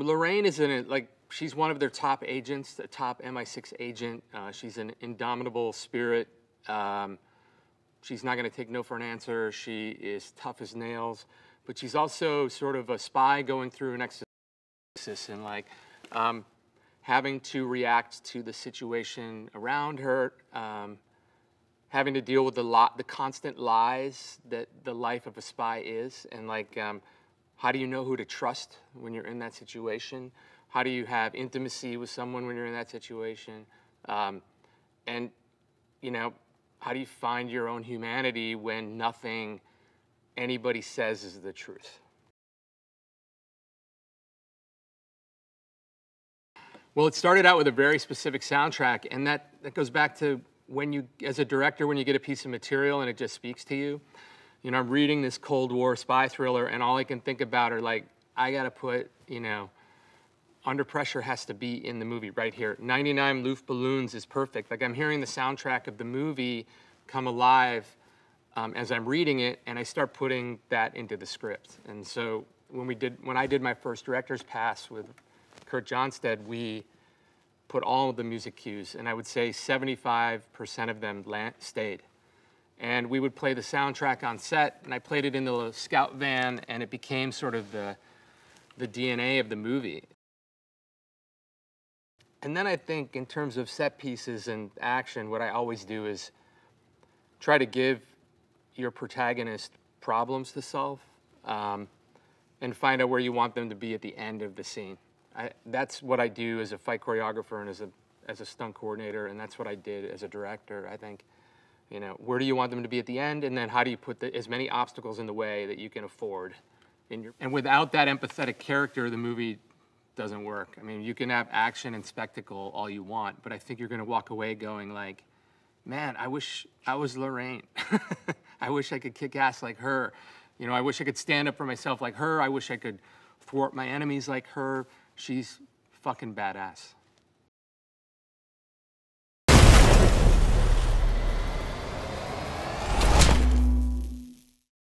Lorraine is she's one of their top agents, the top MI6 agent. She's an indomitable spirit. She's not going to take no for an answer. She is tough as nails, but she's also sort of a spy going through an exercise and like having to react to the situation around her, having to deal with the constant lies that the life of a spy is, and like how do you know who to trust when you're in that situation? How do you have intimacy with someone when you're in that situation? And you know, how do you find your own humanity when nothing anybody says is the truth? Well, it started out with a very specific soundtrack, and that goes back to when you, as a director, when you get a piece of material and it just speaks to you. You know, I'm reading this Cold War spy thriller, and all I can think about are like, I gotta put, you know, Under Pressure has to be in the movie right here. 99 Luftballons is perfect. Like I'm hearing the soundtrack of the movie come alive as I'm reading it, and I start putting that into the script. And so when I did my first director's pass with Kurt Johnston, we put all of the music cues, and I would say 75% of them stayed. And we would play the soundtrack on set, and I played it in the scout van, and it became sort of the DNA of the movie. And then I think in terms of set pieces and action, what I always do is try to give your protagonist problems to solve and find out where you want them to be at the end of the scene. That's what I do as a fight choreographer and as a stunt coordinator, and that's what I did as a director. I think, you know, where do you want them to be at the end, and then how do you put as many obstacles in the way that you can afford and without that empathetic character, the movie doesn't work. I mean, you can have action and spectacle all you want, but I think you're going to walk away going like, man, I wish I was Lorraine. I wish I could kick ass like her. You know, I wish I could stand up for myself like her. I wish I could thwart my enemies like her. She's fucking badass.